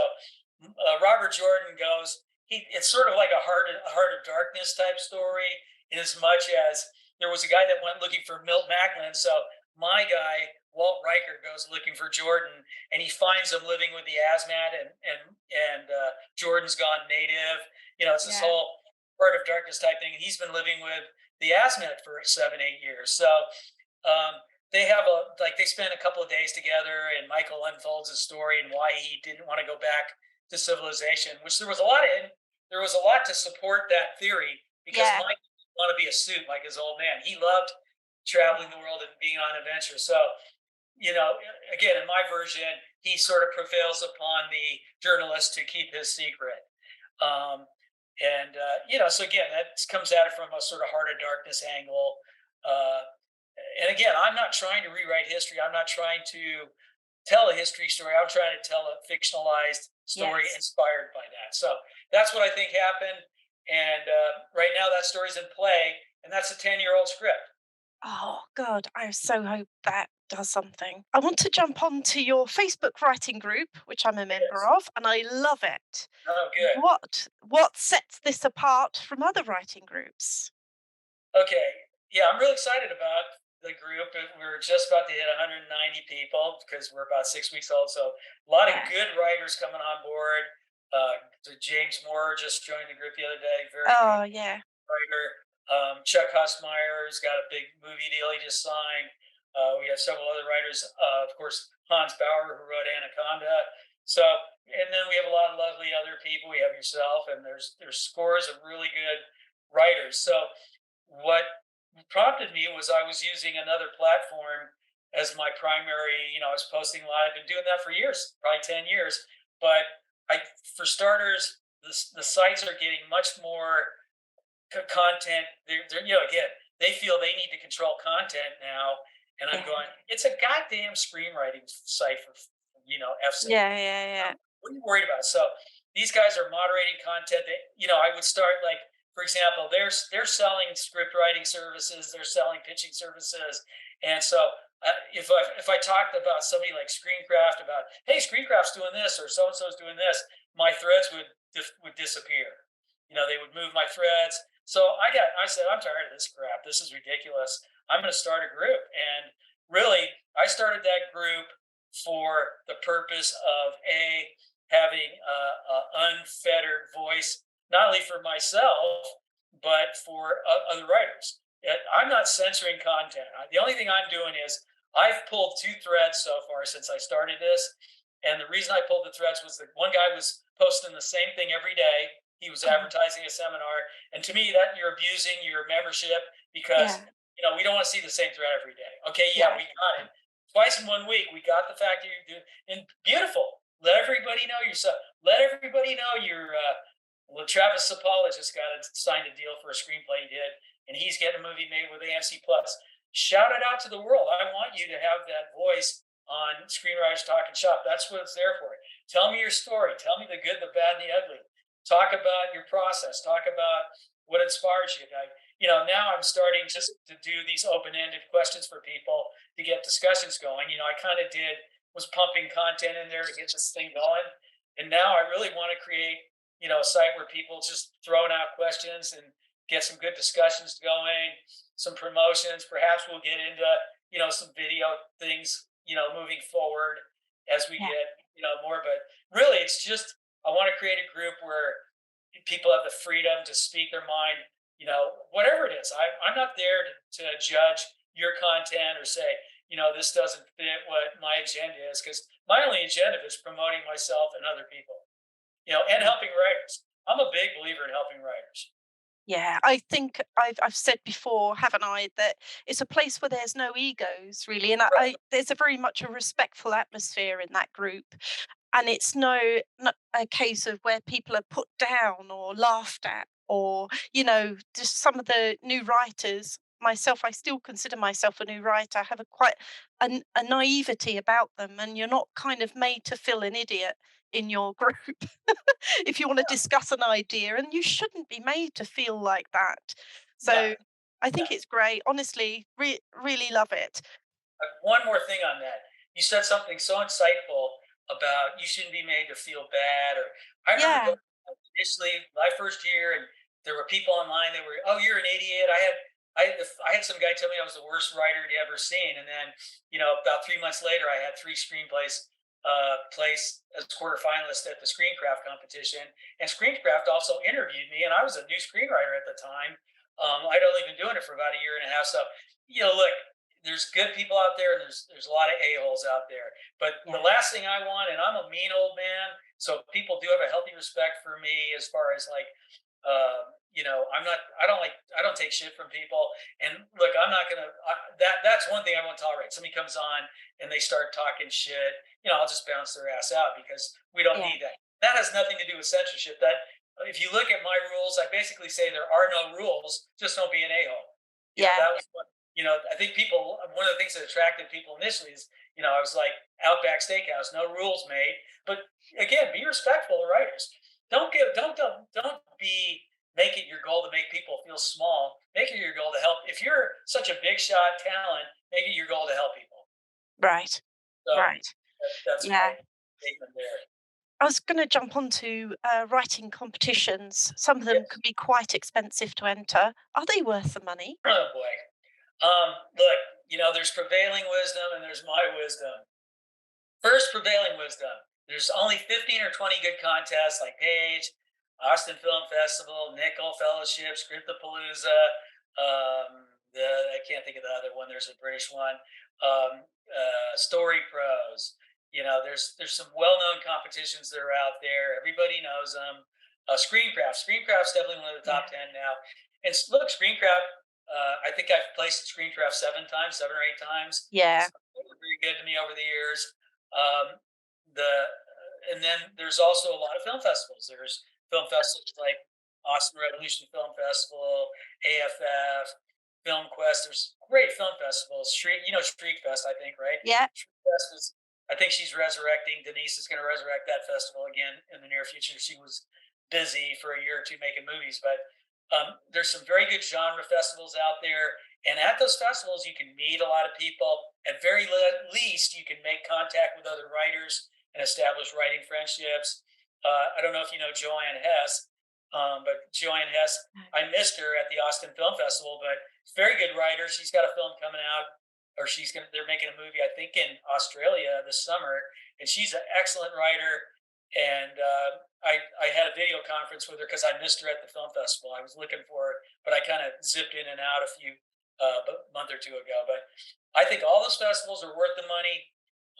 [SPEAKER 2] Robert Jordan goes. It's sort of like a heart of darkness type story, in as much as there was a guy that went looking for Milt Macklin. So my guy Walt Riker goes looking for Jordan, and he finds him living with the asthmat, and Jordan's gone native. It's this
[SPEAKER 1] Yeah.
[SPEAKER 2] whole heart of darkness type thing. And he's been living with the asthma for 7, 8 years. So they have they spend a couple of days together, and Michael unfolds his story and why he didn't want to go back to civilization. Which there was a lot to support that theory, because
[SPEAKER 1] Yeah.
[SPEAKER 2] Mike didn't want to be a suit like his old man. He loved traveling the world and being on adventures. So again, in my version, he sort of prevails upon the journalist to keep his secret. Um, so again, that comes at it from a sort of heart of darkness angle. Uh, and again, I'm not trying to rewrite history. I'm not trying to tell a history story. I'm trying to tell a fictionalized story
[SPEAKER 1] Yes.
[SPEAKER 2] inspired by that. So that's what I think happened. And right now, that story's in play, and that's a 10-year-old script.
[SPEAKER 1] Oh God, I so hope that does something. I want to jump on to your Facebook writing group, which I'm a member
[SPEAKER 2] Yes.
[SPEAKER 1] of, and I love it.
[SPEAKER 2] Oh, good.
[SPEAKER 1] What sets this apart from other writing groups?
[SPEAKER 2] Okay. Yeah, I'm really excited about the group. We're just about to hit 190 people because we're about 6 weeks old. So a lot of
[SPEAKER 1] Yeah.
[SPEAKER 2] good writers coming on board. So James Moore just joined the group the other day. Very good
[SPEAKER 1] Oh yeah.
[SPEAKER 2] writer. Chuck Hussmeyer's got a big movie deal he just signed. We have several other writers. Of course, Hans Bauer, who wrote Anaconda. So, and then we have a lot of lovely other people. We have yourself, and there's scores of really good writers. So, what prompted me was I was using another platform as my primary. I was posting live. I've been doing that for years, probably 10 years. But for starters, the sites are getting much more content. Again, they feel they need to control content now, and I'm
[SPEAKER 1] Yeah.
[SPEAKER 2] going. It's a goddamn screenwriting site for f.
[SPEAKER 1] Yeah. Yeah. Yeah.
[SPEAKER 2] What are you worried about? So these guys are moderating content. That I would start like for example, they're selling script writing services, they're selling pitching services, and so if I talked about somebody like Screencraft about, hey, Screencraft's doing this or so and so's doing this, my threads would disappear. They would move my threads. So I said, I'm tired of this crap. This is ridiculous. I'm going to start a group, and really, I started that group for the purpose of having a unfettered voice, not only for myself but for other writers. I'm not censoring content. The only thing I'm doing is I've pulled two threads so far since I started this, and the reason I pulled the threads was that one guy was posting the same thing every day. He was
[SPEAKER 1] Mhm.
[SPEAKER 2] advertising a seminar, and to me, that you're abusing your membership because
[SPEAKER 1] Yeah.
[SPEAKER 2] we don't want to see the same thread every day. Okay, yeah,
[SPEAKER 1] Yeah.
[SPEAKER 2] we got it twice in 1 week. We got the fact that you're doing, and beautiful. Let everybody know yourself. Let everybody know you're. Well, Travis Sapala just signed a deal for a screenplay he did, and he's getting a movie made with AMC Plus. Shout it out to the world. I want you to have that voice on Screenwriters Talking Shop. That's what it's there for. Tell me your story. Tell me the good, the bad, and the ugly. Talk about your process. Talk about what inspires you. Now I'm starting just to do these open-ended questions for people to get discussions going. I kind of was pumping content in there to get this thing going, and now I really want to create a site where people just throwing out questions and get some good discussions going, some promotions. Perhaps we'll get into some video things moving forward as we
[SPEAKER 1] Yeah.
[SPEAKER 2] get more. But really, it's just I want to create a group where people have the freedom to speak their mind. Whatever it is. I'm not there to judge your content or say this doesn't fit what my agenda is, because my only agenda is promoting myself and other people. And
[SPEAKER 1] Yeah.
[SPEAKER 2] helping writers. I'm a big believer in helping writers.
[SPEAKER 1] Yeah, I think I've said before, haven't I, that it's a place where there's no egos really, and
[SPEAKER 2] Right.
[SPEAKER 1] there's a very much a respectful atmosphere in that group, and it's not a case of where people are put down or laughed at, or just some of the new writers. Myself, I still consider myself a new writer. I have a naivety about them, and you're not kind of made to feel an idiot in your group if you want to discuss an idea, and you shouldn't be made to feel like that.
[SPEAKER 2] No,
[SPEAKER 1] So I
[SPEAKER 2] no.
[SPEAKER 1] think it's great. Honestly, really love it.
[SPEAKER 2] One more thing on that. You said something so insightful about you shouldn't be made to feel bad. Or I remember
[SPEAKER 1] Yeah,
[SPEAKER 2] going initially my first year, and there were people online that were, "Oh, you're an idiot." I had some guy tell me I was the worst writer he'd ever seen, and then about 3 months later, I had three screenplays placed as quarterfinalist at the Screencraft competition, and Screencraft also interviewed me, and I was a new screenwriter at the time. I'd only been doing it for about a year and a half, so look, there's good people out there, and there's a lot of a-holes out there. But the
[SPEAKER 1] yeah,
[SPEAKER 2] last thing I want, and I'm a mean old man, so people do have a healthy respect for me as far as like, I don't take shit from people. And look, I'm not gonna. That's one thing I won't tolerate. Somebody comes on and they start talking shit. I'll just bounce their ass out because we don't
[SPEAKER 1] yeah,
[SPEAKER 2] need that. That has nothing to do with censorship. That if you look at my rules, I basically say there are no rules. Just don't be an a-hole.
[SPEAKER 1] yeah,
[SPEAKER 2] That was what I think people. One of the things that attracted people initially is I was like Outback Steakhouse, no rules made. But again, be respectful of writers. Don't be make it your goal to make people feel small. Make it your goal to help. If you're such a big shot talent, make it your goal to help people.
[SPEAKER 1] right,
[SPEAKER 2] So
[SPEAKER 1] right.
[SPEAKER 2] that's my
[SPEAKER 1] Yeah.
[SPEAKER 2] statement there.
[SPEAKER 1] I was going to jump onto writing competitions. Some of them
[SPEAKER 2] Yes.
[SPEAKER 1] can be quite expensive to enter. Are they worth the money?
[SPEAKER 2] Oh boy. Look, there's prevailing wisdom and there's my wisdom. First, prevailing wisdom. There's only 15 or 20 good contests like Page, Austin Film Festival, Nickel Fellowship, Scriptapalooza. I can't think of the other one. There's a British one. Story Pros. There's some well-known competitions that are out there. Everybody knows them. Screencraft. Screencraft's definitely one of the
[SPEAKER 1] Yeah,
[SPEAKER 2] top 10 now. And look, Screencraft. I think I've placed at Screencraft 7 times, 7 or 8 times.
[SPEAKER 1] yeah,
[SPEAKER 2] So very good to me over the years. Um, the and then there's also a lot of film festivals. There's film festivals like Austin Revolution Film Festival, AFF, Film Quest. There's great film festivals. Street Fest, I think, right?
[SPEAKER 1] yeah.
[SPEAKER 2] Street Fest is. I think she's resurrecting. Denise is going to resurrect that festival again in the near future. She was busy for a year or two making movies, but There's some very good genre festivals out there, and at those festivals, you can meet a lot of people. At very least, you can make contact with other writers and establish writing friendships. I don't know if you know Joanne Hess, but Joanne Hess, I missed her at the Austin Film Festival, but very good writer. She's got a film coming out, or they're making a movie, I think, in Australia this summer, and she's an excellent writer. And I had a video conference with her because I missed her at the film festival. I was looking for her, but I kind of zipped in and out a month or two ago. But I think all those festivals are worth the money.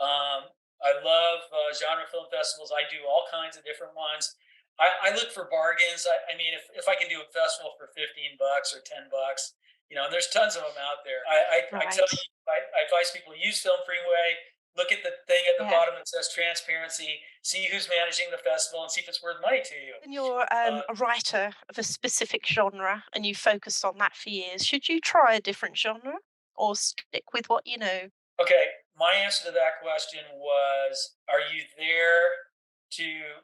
[SPEAKER 2] I love genre film festivals. I do all kinds of different ones. I look for bargains. I mean, if I can do a festival for $15 or $10, there's tons of them out there. I tell
[SPEAKER 1] Right.
[SPEAKER 2] you, I advise people use Film Freeway. Look at the thing at the
[SPEAKER 1] Yeah.
[SPEAKER 2] bottom that says transparency. See who's managing the festival and see if it's worth money to you.
[SPEAKER 1] When you're
[SPEAKER 2] Uh,
[SPEAKER 1] a writer of a specific genre and you focused on that for years, should you try a different genre or stick with what you know?
[SPEAKER 2] okay, my answer to that question was: are you there to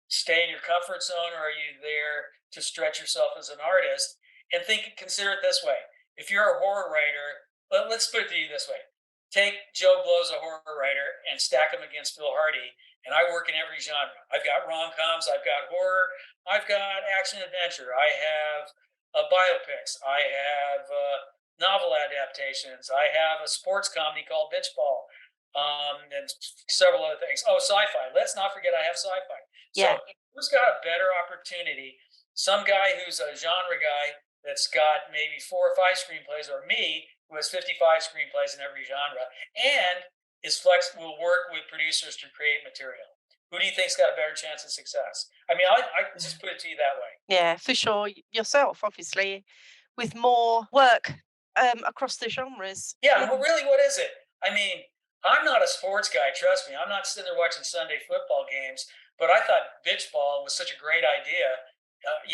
[SPEAKER 2] stay in your comfort zone, or are you there to stretch yourself as an artist? And consider it this way: if you're a horror writer, let's put it to you this way: take Joe Blow's a horror writer and stack him against Phil Hardy. And I work in every genre. I've got rom coms, I've got horror, I've got action adventure, I have biopics, I have novel adaptations, I have a sports comedy called Bitch Ball, and several other things. Oh, sci-fi. Let's not forget I have sci-fi.
[SPEAKER 1] Yeah.
[SPEAKER 2] So who's got a better opportunity? Some guy who's a genre guy that's got maybe 4 or 5 screenplays, or me who has 55 screenplays in every genre, and is flexible, will work with producers to create material. Who do you think's got a better chance of success? I mean, I just put it to you that way.
[SPEAKER 1] Yeah, for sure. Yourself, obviously, with more work across the genres.
[SPEAKER 2] Yeah,
[SPEAKER 1] Yeah.
[SPEAKER 2] well, really, what is it? I mean, I'm not a sports guy. Trust me, I'm not sitting there watching Sunday football games. But I thought bitch ball was such a great idea.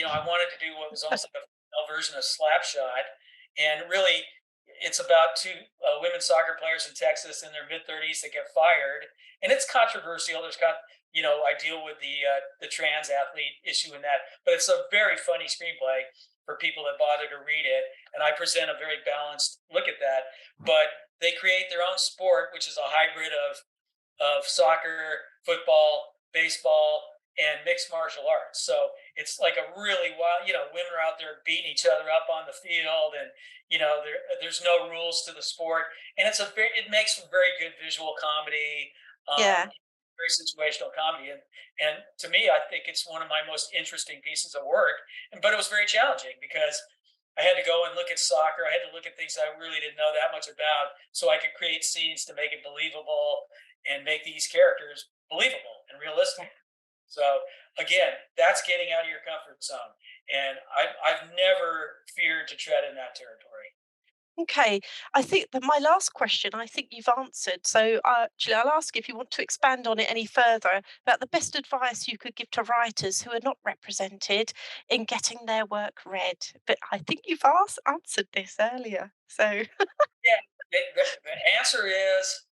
[SPEAKER 2] I wanted to do what was almost like a female version of Slapshot, and really, it's about two women soccer players in Texas in their mid 30s that get fired, and it's controversial. I deal with the trans athlete issue in that, but it's a very funny screenplay for people that bother to read it, and I present a very balanced look at that. But they create their own sport, which is a hybrid of soccer, football, baseball, and mixed martial arts. So it's like a really wild. Women are out there beating each other up on the field, and there's no rules to the sport, and it makes for very good visual comedy.
[SPEAKER 1] Yeah.
[SPEAKER 2] Very situational comedy, and to me, I think it's one of my most interesting pieces of work. But it was very challenging because I had to go and look at soccer. I had to look at things I really didn't know that much about, so I could create scenes to make it believable and make these characters believable and realistic. So again, that's getting out of your comfort zone, and I've never feared to tread in that territory.
[SPEAKER 1] Okay, I think that my last question, I think you've answered. So, actually, I'll ask if you want to expand on it any further about the best advice you could give to writers who are not represented in getting their work read. But I think you've answered this earlier. So,
[SPEAKER 2] Yeah, the answer is,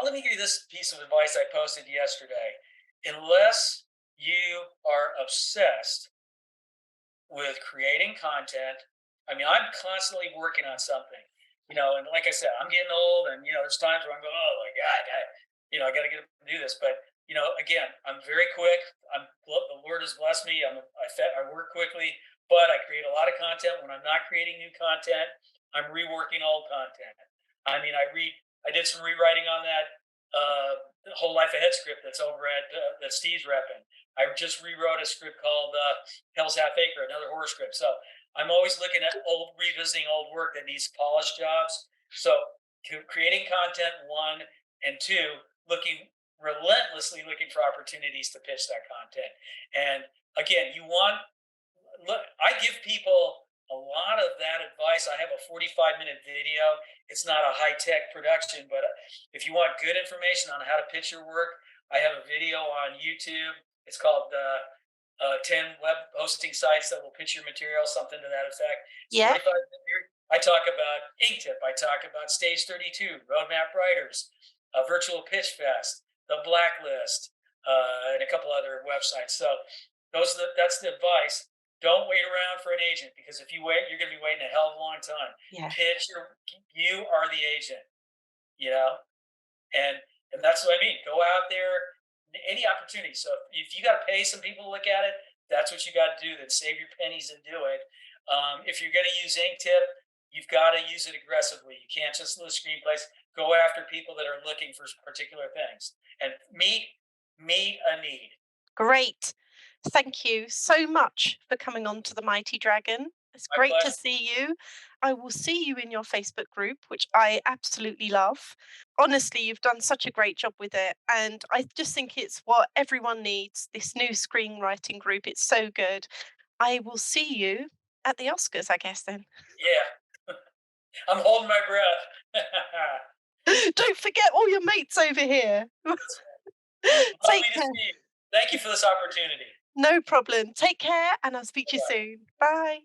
[SPEAKER 2] let me give you this piece of advice I posted yesterday. Unless you are obsessed with creating content, I mean, I'm constantly working on something, and like I said, I'm getting old, and there's times where I'm going, oh my god, I got to get up and do this. But again, I'm very quick. The Lord has blessed me. I work quickly, but I create a lot of content. When I'm not creating new content, I'm reworking old content. I mean, I did some rewriting on that whole life ahead script that's over at that Steve's repping. I just rewrote a script called Hell's Half Acre, another horror script. So I'm always looking at revisiting old work that needs polished jobs. So creating content, one, and two, relentlessly looking for opportunities to pitch that content. And again, look, I give people a lot of that advice. I have a 45-minute video. It's not a high-tech production, but if you want good information on how to pitch your work, I have a video on YouTube. It's called 10 web hosting sites that will pitch your material, something to that effect. It's
[SPEAKER 1] yeah,
[SPEAKER 2] 45 minutes. I talk about Inktip. I talk about Stage 32, Roadmap Writers, Virtual Pitch Fest, The Blacklist, and a couple other websites. So that's the advice. Don't wait around for an agent, because if you wait, you're going to be waiting a hell of a long time.
[SPEAKER 1] Yeah.
[SPEAKER 2] Pitch your, you are the agent, you know, and that's what I mean. Go out there, any opportunity. So if you got to pay some people to look at it, that's what you got to do. Then save your pennies and do it. If you're going to use ink tip, you've got to use it aggressively. You can't just list screenplays. Go after people that are looking for particular things and meet a need.
[SPEAKER 1] Great. Thank you so much for coming on to the Mighty Dragon. It's
[SPEAKER 2] My
[SPEAKER 1] great to
[SPEAKER 2] pleasure.
[SPEAKER 1] see you. I will see you in your Facebook group, which I absolutely love. Honestly, you've done such a great job with it. And I just think it's what everyone needs, this new screenwriting group. It's so good. I will see you at the Oscars, I guess, then.
[SPEAKER 2] Yeah, I'm holding my breath.
[SPEAKER 1] Don't forget all your mates over here.
[SPEAKER 2] Lovely
[SPEAKER 1] Take
[SPEAKER 2] to
[SPEAKER 1] care.
[SPEAKER 2] see you. Thank you for this opportunity.
[SPEAKER 1] No problem. Take care, and I'll speak to you
[SPEAKER 2] Bye-bye.
[SPEAKER 1] soon. Bye.